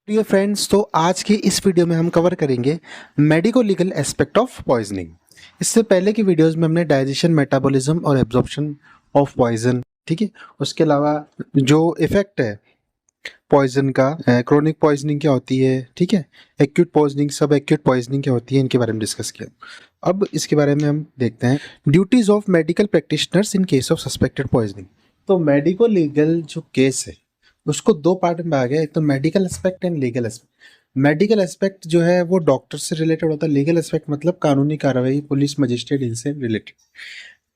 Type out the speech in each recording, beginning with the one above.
Dear friends, तो आज के इस वीडियो में हम कवर करेंगे medico legal aspect of poisoning. इससे पहले की वीडियोस में हमने डाइजेशन, मेटाबॉलिज्म और एब्जॉर्प्शन ऑफ पॉइजन, ठीक है, उसके अलावा जो इफेक्ट है पॉइजन का, क्रोनिक पॉइजनिंग क्या होती है, ठीक है, एक्यूट पॉइजनिंग, सब एक्यूट पॉइजनिंग क्या होती है, इनके बारे में डिस्कस किया। अब इसके बारे में हम देखते हैं duties of medical practitioners in case of suspected poisoning. तो मेडिको लीगल जो केस है उसको दो पार्ट में आ गया, एक तो medical aspect and legal aspect. Medical aspect जो है वो डॉक्टर से रिलेटेड होता है, लीगल एस्पेक्ट मतलब कानूनी कार्रवाई, पुलिस, मजिस्ट्रेट, इनसे रिलेटेड।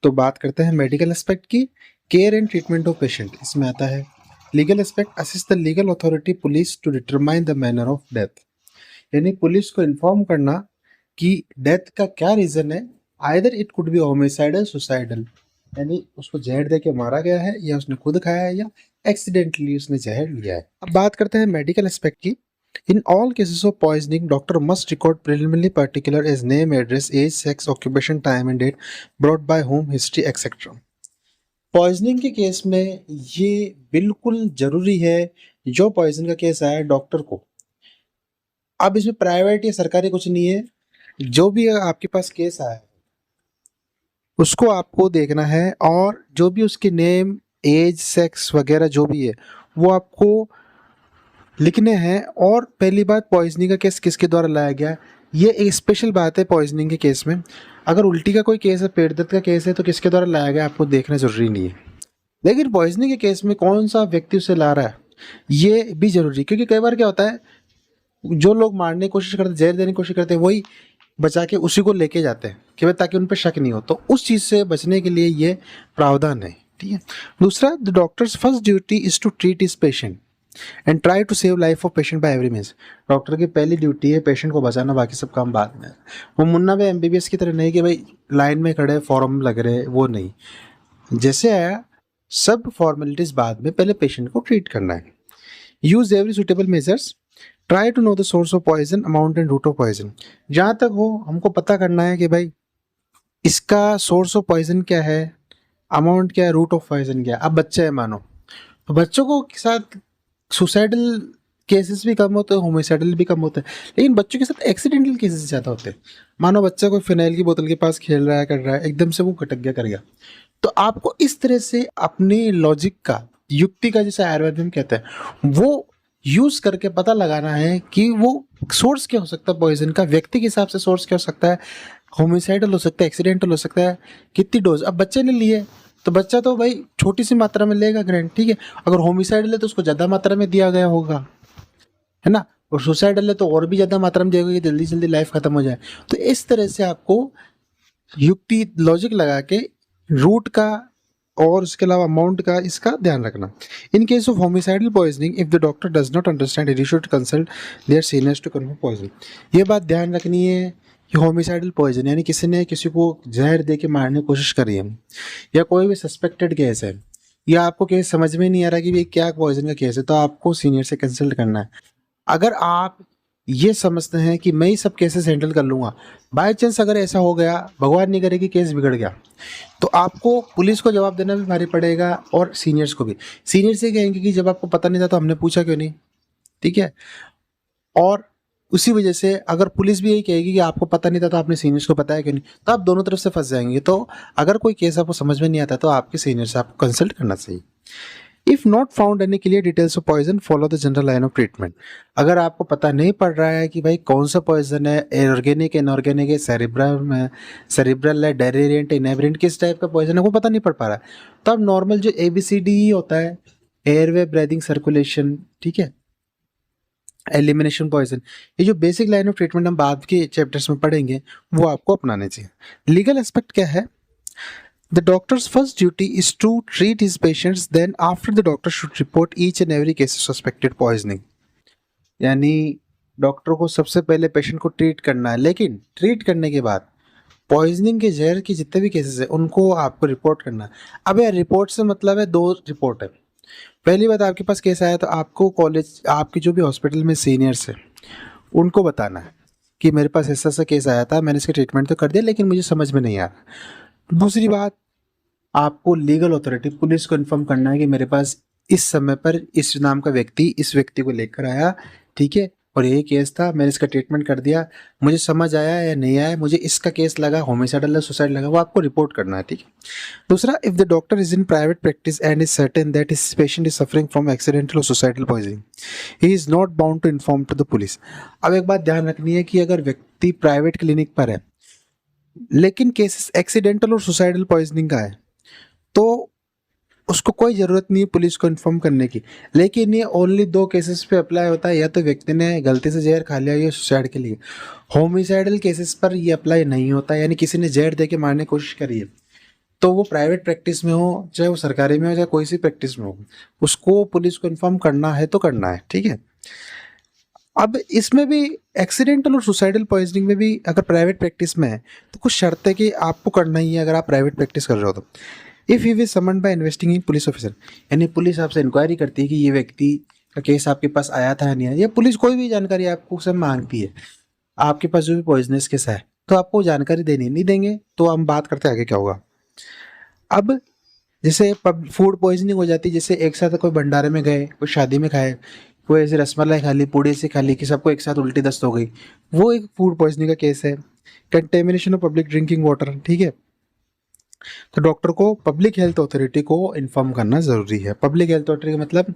तो बात करते हैं मेडिकल एस्पेक्ट की। Care and treatment of patient इसमें आता है। Legal aspect assist the legal authority police to determine the manner of death, यानी पुलिस को इन्फॉर्म करना कि डेथ का क्या रीजन है। Either it could be homicidal, suicidal, यानी उसको जहर दे के मारा गया है, या उसने खुद खाया है, या एक्सीडेंटली उसने जहर लिया है। अब बात करते हैं मेडिकल एस्पेक्ट की। In all cases of poisoning doctor must record preliminary particular as name, address, age, sex, occupation, time and date, brought by home, history etcetera. Poisoning के केस में ये बिल्कुल जरूरी है, जो पॉइजन का केस आया है डॉक्टर को, अब इसमें प्राइवेट या सरकारी कुछ नहीं है, जो भी आपके पास केस आया है उसको आपको देखना है, और जो भी उसके नेम, एज, सेक्स वगैरह जो भी है वो आपको लिखने हैं। और पहली बात, पॉइजनिंग का केस किसके द्वारा लाया गया, ये एक स्पेशल बात है पॉइजनिंग के केस में। अगर उल्टी का कोई केस है, पेट दर्द का केस है, तो किसके द्वारा लाया गया आपको देखना जरूरी नहीं है। लेकिन पॉइजनिंग के केस में कौन सा व्यक्ति उसे ला रहा है ये भी जरूरी, क्योंकि कई बार क्या होता है, जो लोग मारने की कोशिश करते, जहर देने की कोशिश करते हैं, वही बचा के उसी को लेके जाते हैं कि भाई ताकि उन पर शक नहीं हो। तो उस चीज़ से बचने के लिए ये प्रावधान है, ठीक है। दूसरा, the doctor's first duty is to treat his patient and try to save life of patient by every means. Doctor की पहली ड्यूटी है पेशेंट को बचाना, बाकी सब काम बाद में। वो मुन्ना भाई एमबीबीएस की तरह नहीं कि भाई लाइन में खड़े फॉर्म लग रहे, वो नहीं। जैसे आया सब फॉर्मेलिटीज बाद में, पहले पेशेंट को ट्रीट करना है। Use every suitable measures, try to know the source of poison, amount and route of poison. जहाँ तक हो हमको पता करना है कि भाई इसका सोर्स ऑफ पॉइजन क्या है, अमाउंट क्या है, रूट ऑफ पॉइजन क्या है। अब बच्चा है मानो, तो बच्चों को के साथ सुसाइडल केसेस भी कम होते हैं, होमिसाइडल भी कम होते हैं, लेकिन बच्चों के साथ एक्सीडेंटल केसेस ज़्यादा होते हैं। मानो बच्चा कोई फिनाइल की बोतल के पास खेल रहा है, कर रहा है, एकदम से वो कटक गया, कर गया। तो आपको इस तरह से अपनी लॉजिक का, युक्ति का, जैसे आयुर्वेद में कहते हैं, वो यूज करके पता लगाना है कि वो सोर्स क्या हो सकता है पॉइजन का, व्यक्ति के हिसाब से सोर्स क्या हो सकता है, होमिसाइडल हो सकता है, एक्सीडेंटल हो सकता है, कितनी डोज। अब बच्चे ने लिए तो बच्चा तो भाई छोटी सी मात्रा में लेगा ग्रैंड, ठीक है। अगर होमिसाइडल है तो उसको ज़्यादा मात्रा में दिया गया होगा, है ना, और सुसाइडल है तो और भी ज़्यादा मात्रा में दिया गया कि जल्दी जल्दी लाइफ खत्म हो जाए। तो इस तरह से आपको युक्ति, लॉजिक लगा के रूट का और उसके अलावा अमाउंट का इसका ध्यान रखना। In case of homicidal poisoning, if the doctor does not understand, he should consult their seniors to confirm poisoning. ये बात ध्यान रखनी है कि होमिसाइडल पॉइजन यानी किसी ने किसी को जहर दे के मारने की कोशिश करी है, या कोई भी सस्पेक्टेड केस है, या आपको केस समझ में नहीं आ रहा कि भाई क्या पॉइजन का केस है, तो आपको सीनियर से कंसल्ट करना है। अगर आप ये समझते हैं कि मैं ही सब केसेस हैंडल कर लूँगा, बाय चांस अगर ऐसा हो गया, भगवान नहीं करे कि केस बिगड़ गया, तो आपको पुलिस को जवाब देना भी भारी पड़ेगा, और सीनियर्स को भी। सीनियर से कहेंगे कि जब आपको पता नहीं था तो हमने पूछा क्यों नहीं, ठीक है। और उसी वजह से अगर पुलिस भी यही कहेगी कि आपको पता नहीं था तो आपने सीनियर्स को बताया क्यों नहीं, तो आप दोनों तरफ से फंस जाएंगे। तो अगर कोई केस आपको समझ में नहीं आता तो आपके सीनियर से आपको कंसल्ट करना चाहिए। If not found any clear details of poison, follow the general line of treatment. अगर आपको पता नहीं पड़ रहा है कि भाई कौन सा पॉइजन है, ऑर्गेनिक, इनऑर्गेनिक है, सेरिब्रल है, सेरिब्रल है, डेरिएंट, इनहेबिटेंट, किस टाइप का पॉइजन है वो पता नहीं पड़ पा रहा है, तो आप नॉर्मल जो ABCD होता है, एयरवे, ब्रीदिंग, सर्कुलेशन, ठीक है, एलिमिनेशन, पॉइजन, ये जो बेसिक लाइन ऑफ ट्रीटमेंट हम बाद के चैप्टर्स में पढ़ेंगे वो आपको अपनाने चाहिए। लीगल एस्पेक्ट क्या है, the doctor's first duty is to treat his patients, then after the doctor should report each and every case of suspected poisoning. यानी डॉक्टर को सबसे पहले पेशेंट को ट्रीट करना है, लेकिन ट्रीट करने के बाद पॉइजनिंग के जहर के जितने भी केसेस है उनको आपको रिपोर्ट करना है। अब यार रिपोर्ट से मतलब है दो रिपोर्ट है। पहली बात, आपके पास केस आया तो आपको कॉलेज, आपके जो भी हॉस्पिटल में सीनियर्स है उनको बताना है कि मेरे पास ऐसा ऐसा केस आया था, मैंने इसका ट्रीटमेंट तो कर दिया लेकिन मुझे समझ में नहीं आ रहा। दूसरी बात, आपको लीगल अथॉरिटी, पुलिस को इन्फॉर्म करना है कि मेरे पास इस समय पर इस नाम का व्यक्ति इस व्यक्ति को लेकर आया, ठीक है, और यही केस था, मैंने इसका ट्रीटमेंट कर दिया, मुझे समझ आया या नहीं आया, मुझे इसका केस लगा, होमिसाइडल या सुसाइड लगा, वो आपको रिपोर्ट करना है, ठीक है। दूसरा, if the doctor is in private practice and is certain that his patient is suffering from accidental और suicidal poisoning, he is not bound to inform to the police. अब एक बात ध्यान रखनी है कि अगर व्यक्ति प्राइवेट क्लिनिक पर है लेकिन केसेस एक्सीडेंटल और सुसाइडल पॉइजनिंग का है, तो उसको कोई ज़रूरत नहीं है पुलिस को इन्फॉर्म करने की। लेकिन ये ओनली 2 केसेस पे अप्लाई होता है, या तो व्यक्ति ने गलती से जहर खा लिया या सुसाइड के लिए। होमिसाइडल केसेस पर ये अप्लाई नहीं होता, यानी किसी ने जहर दे के मारने की कोशिश करी है, तो वो प्राइवेट प्रैक्टिस में हो, चाहे वो सरकारी में हो, चाहे कोई सी प्रैक्टिस में हो, उसको पुलिस को इन्फॉर्म करना है तो करना है, ठीक है। अब इसमें भी एक्सीडेंटल और सुसाइडल पॉइजनिंग में भी अगर प्राइवेट प्रैक्टिस में है तो कुछ शर्त है कि आपको करना ही है अगर आप प्राइवेट प्रैक्टिस कर रहे हो तो। If you is summoned by investigating police officer, यानी पुलिस आपसे इंक्वायरी करती है कि ये व्यक्ति का केस आपके पास आया था या नहीं आया, या पुलिस कोई भी जानकारी आपको सब मांगती है, आपके पास जो भी पॉइजनस केस है तो आपको जानकारी देनी, नहीं देंगे तो हम बात करते हैं आगे क्या होगा। अब जैसे फूड पॉइजनिंग हो जाती है, जैसे एक साथ कोई भंडारे में गए, कोई शादी में खाए, कोई ऐसे रसमलाई खा ली, पूड़ी से खा ली कि सबको एक साथ उल्टी दस्त हो गई, वो एक फूड पॉइजनिंग का केस है। Contamination of public drinking water, ठीक है, तो डॉक्टर को पब्लिक हेल्थ अथॉरिटी को इन्फॉर्म करना ज़रूरी है। पब्लिक हेल्थ अथॉरिटी का मतलब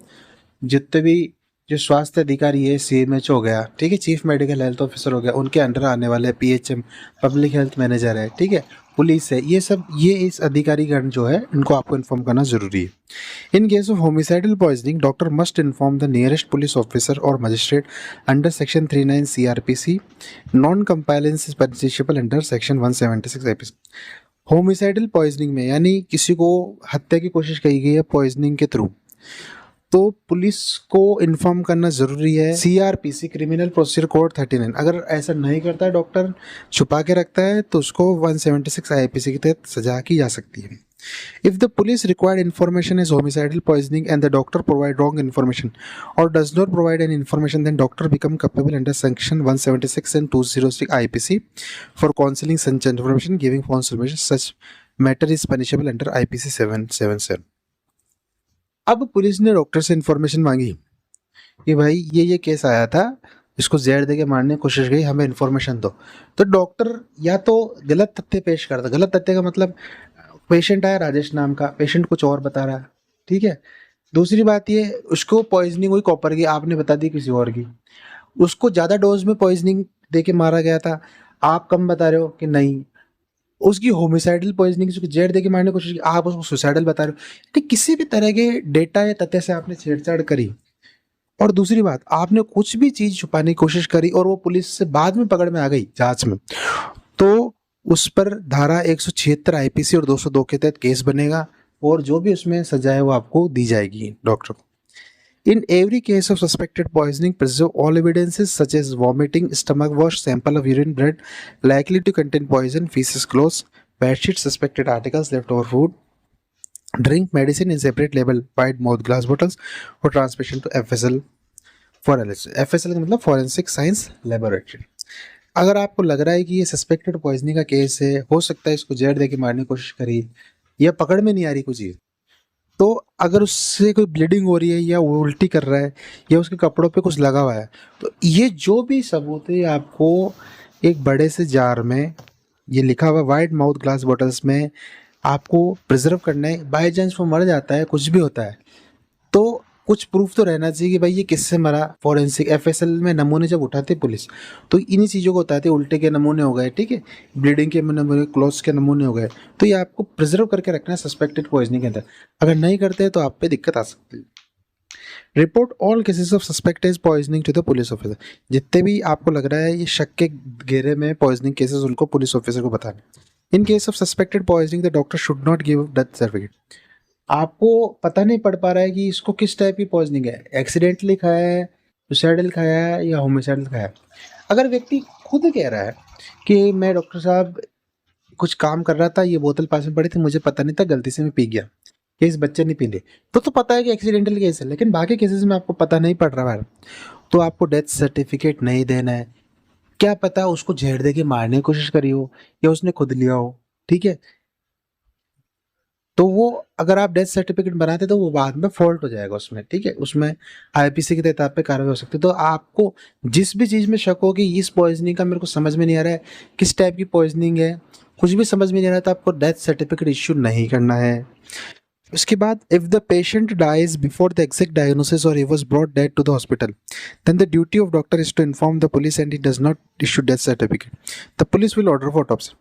जितने भी जो स्वास्थ्य अधिकारी है, सीएमएच हो गया, ठीक है, चीफ मेडिकल हेल्थ ऑफिसर हो गया, उनके अंडर आने वाले पीएचएम, पब्लिक हेल्थ मैनेजर है, ठीक है, पुलिस है, ये सब, ये इस अधिकारीगण जो है इनको आपको इन्फॉर्म करना ज़रूरी है। In case of homicidal poisoning, doctor must inform the nearest police officer और magistrate under section 39 CrPC, non compliance is punishable under section 176 IPC. Homicidal poisoning में यानी किसी को हत्या की कोशिश की गई है पॉइजनिंग के थ्रू, तो पुलिस को इन्फॉर्म करना जरूरी है। सीआरपीसी, क्रिमिनल प्रोसीजर कोड 39, अगर ऐसा नहीं करता है, डॉक्टर छुपा के रखता है, तो उसको 176 आईपीसी के तहत सजा की जा सकती है। If the police required information is homicidal poisoning and the doctor provide wrong information or does not provide any information, then doctor become culpable under section 176 and 206 IPC for counseling such information, giving false information. Such matter is punishable under IPC 777। अब police ने doctor से information मांगी कि भाई ये case आया था, इसको जहर दे के मारने की कोशिश गई, हमें इन्फॉर्मेशन दो। तो डॉक्टर या तो गलत तथ्य पेश करता, गलत तथ्य का मतलब पेशेंट आया राजेश नाम का, पेशेंट कुछ और बता रहा है, ठीक है। दूसरी बात ये, उसको पॉइजनिंग हुई कॉपर की, आपने बता दी किसी और की, उसको ज़्यादा डोज में पॉइजनिंग दे के मारा गया था, आप कम बता रहे हो कि नहीं, उसकी होमिसाइडल पॉइजनिंग, उसको जहर दे के मारने की कोशिश की, आप उसको सुसाइडल बता रहे हो। तो किसी भी तरह के डेटा या तथ्य से आपने छेड़छाड़ करी, और दूसरी बात, आपने कुछ भी चीज़ छुपाने की कोशिश करी और वो पुलिस से बाद में पकड़ में आ गई जांच में, तो उस पर धारा 176 आईपीसी और 202 के तहत केस बनेगा, और जो भी उसमें सजा है वो आपको दी जाएगी डॉक्टर को। In every case of suspected poisoning, preserve all evidences such as vomiting, stomach wash, sample of urine, blood likely to contain poison, feces, clothes, bed sheets, suspected articles, leftover food, drink medicine in separate label, wide mouth glass bottles, or transmission to FSL for analysis। FSL का मतलब Forensic Science Laboratory। अगर आपको लग रहा है कि ये suspected poisoning का केस है, हो सकता है इसको जहर दे के मारने की कोशिश करी, या पकड़ में नहीं आ रही कोई चीज़, तो अगर उससे कोई ब्लीडिंग हो रही है या वो उल्टी कर रहा है या उसके कपड़ों पे कुछ लगा हुआ है, तो ये जो भी सबूत है आपको एक बड़े से जार में, ये लिखा हुआ वाइड माउथ ग्लास बॉटल्स में आपको प्रिजर्व करना है। बाई चांस वो मर जाता है, कुछ भी होता है, तो कुछ प्रूफ तो रहना चाहिए कि भाई ये किससे मरा। फॉरेंसिक एफएसएल में नमूने जब उठाते पुलिस, तो इन्हीं चीज़ों को बताते, उल्टे के नमूने हो गए, ठीक है, ब्लीडिंग के नमूने, क्लोथ्स के नमूने हो गए, तो ये आपको प्रिजर्व करके रखना है सस्पेक्टेड पॉइजनिंग के अंदर। अगर नहीं करते तो आप पे दिक्कत आ सकती है। Report all cases of suspected poisoning to the police officer, जितने भी आपको लग रहा है ये शक के घेरे में पॉइजनिंग केसेस, उनको पुलिस ऑफिसर को बताना। इन case of suspected poisoning the doctor should not give death certificate. आपको पता नहीं पड़ पा रहा है कि इसको किस टाइप की पॉइजनिंग है, एक्सीडेंटली खाया है, सुसाइडल खाया है, या होमिसाइडल खाया है। अगर व्यक्ति खुद कह रहा है कि मैं डॉक्टर साहब कुछ काम कर रहा था, ये बोतल पास में पड़ी थी, मुझे पता नहीं था, गलती से मैं पी गया, कि इस बच्चे ने पी ली, तो पता है कि एक्सीडेंटल केस है, लेकिन बाकी केसेस में आपको पता नहीं पड़ रहा है, तो आपको डेथ सर्टिफिकेट नहीं देना है। क्या पता उसको झेड़ दे के मारने की कोशिश करी हो, या उसने खुद लिया हो, ठीक है। तो वो अगर आप डेथ सर्टिफिकेट बनाते तो वो बाद में फॉल्ट हो जाएगा उसमें, ठीक है, उसमें आईपीसी के तहत आप पे कार्रवाई हो सकती है। तो आपको जिस भी चीज़ में शक हो कि इस पॉइजनिंग का मेरे को समझ में नहीं आ रहा है, किस टाइप की पॉइजनिंग है, कुछ भी समझ में नहीं आ रहा है, तो आपको डेथ सर्टिफिकेट इश्यू नहीं करना है। उसके बाद if the patient dies before the exact diagnosis और he was brought dead to the hospital, then the duty of doctor is to inform the police and he does not issue death certificate, the police will order for autopsy.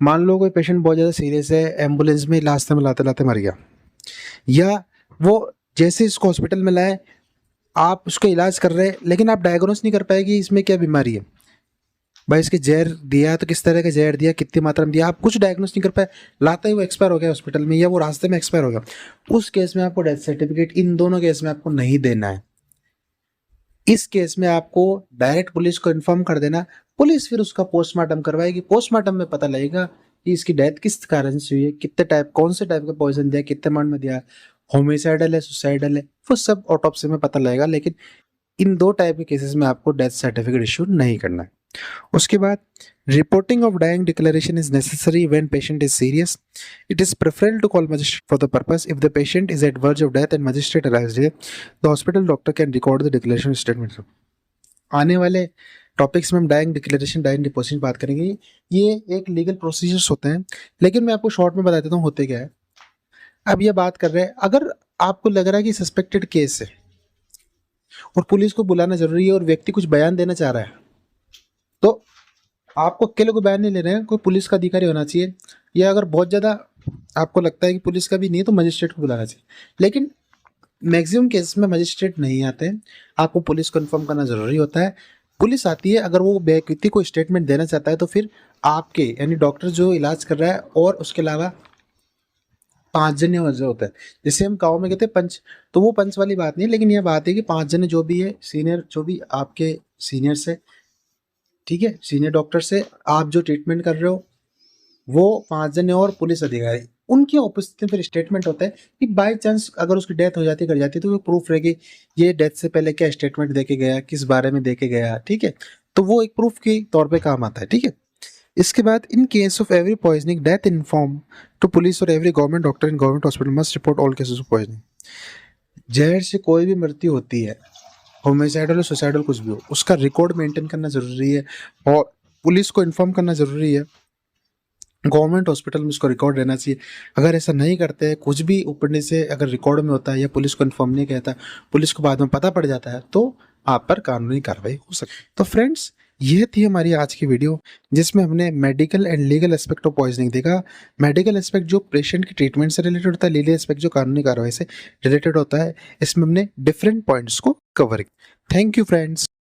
मान लो कोई patient बहुत ज़्यादा serious है, ambulance में रास्ते में लाते लाते मर गया, या वो जैसे इसको हॉस्पिटल में लाए, आप उसका इलाज कर रहे हैं लेकिन आप डायग्नोस नहीं कर पाए कि इसमें क्या बीमारी है, भाई इसके जहर दिया तो किस तरह का जहर दिया, कितनी मात्रा में दिया, आप कुछ डायग्नोस नहीं कर पाए, लाते ही वो एक्सपायर हो गया हॉस्पिटल में या वो रास्ते में एक्सपायर हो गया, उस केस में आपको डेथ सर्टिफिकेट इन दोनों केस में आपको नहीं देना है। इस केस में आपको डायरेक्ट पुलिस को इन्फॉर्म कर देना, पुलिस फिर उसका पोस्टमार्टम करवाएगी, पोस्टमार्टम में पता लगेगा कि इसकी डेथ किस कारण से हुई है, कितने टाइप, कौन से टाइप का पॉइजन दिया, कितने अमाउंट में दिया, होमिसाइडल है, सुसाइडल है, वो सब ऑटोप्सी में पता लगेगा। लेकिन इन दो टाइप के केसेस में आपको डेथ सर्टिफिकेट इशू नहीं करना है। उसके बाद reporting of dying declaration is necessary when patient is serious, it is preferable to call magistrate for the purpose, if the patient is at verge of death and magistrate arrives there, the hospital doctor can record the declaration statement. आने वाले topics में हम dying declaration, dying deposition बात करेंगे, ये एक legal procedures होते हैं, लेकिन मैं आपको शॉर्ट में बता देता हूँ होते क्या है। अब ये बात कर रहे हैं, अगर आपको लग रहा है कि सस्पेक्टेड केस है और पुलिस को बुलाना जरूरी है और व्यक्ति कुछ बयान देना चाह रहा है, तो आपको अकेले को बयान नहीं ले रहे हैं, कोई पुलिस का अधिकारी होना चाहिए, या अगर बहुत ज़्यादा आपको लगता है कि पुलिस का भी नहीं है तो मजिस्ट्रेट को बुलाना चाहिए। लेकिन मैक्सिमम केस में मजिस्ट्रेट नहीं आते हैं, आपको पुलिस को इन्फॉर्म करना ज़रूरी होता है। पुलिस आती है, अगर वो व्यक्ति को स्टेटमेंट देना चाहता है तो फिर आपके यानी डॉक्टर जो इलाज कर रहा है और उसके अलावा 5 जने वजह होता है। जैसे हम गाँव में कहते हैं पंच, तो वो पंच वाली बात नहीं है, लेकिन यह बात है कि 5 जने जो भी है सीनियर, जो भी आपके सीनियर से, ठीक है, सीनियर डॉक्टर से आप जो ट्रीटमेंट कर रहे हो, वो 5 जने और पुलिस अधिकारी, उनकी उपस्थिति में फिर स्टेटमेंट होता है कि बाय चांस अगर उसकी डेथ हो जाती, कर जाती, तो वो प्रूफ रहेगी ये डेथ से पहले क्या स्टेटमेंट देके गया, किस बारे में देके गया, ठीक है, तो वो एक प्रूफ के तौर पे काम आता है, ठीक है। इसके बाद in case of every poisoning death inform to police और every government doctor in government hospital must report all cases of poisoning. जहर से कोई भी मृत्यु होती है, होमिसाइडल और सुसाइडल कुछ भी हो, उसका रिकॉर्ड मेंटेन करना जरूरी है और पुलिस को इन्फॉर्म करना जरूरी है, गवर्नमेंट हॉस्पिटल में उसको रिकॉर्ड रहना चाहिए। अगर ऐसा नहीं करते हैं, कुछ भी ऊपरने से अगर रिकॉर्ड में होता है या पुलिस को इन्फॉर्म नहीं कहता, पुलिस को बाद में पता पड़ जाता है, तो आप पर कानूनी कार्रवाई हो सकती है। तो फ्रेंड्स, ये थी हमारी आज की वीडियो जिसमें हमने medical and legal aspect of poisoning देखा। मेडिकल एस्पेक्ट जो पेशेंट की ट्रीटमेंट से रिलेटेड होता है, लीगल एस्पेक्ट जो कानूनी कार्रवाई से रिलेटेड होता है। इसमें हमने डिफरेंट पॉइंट्स को कवर किया। Thank you friends.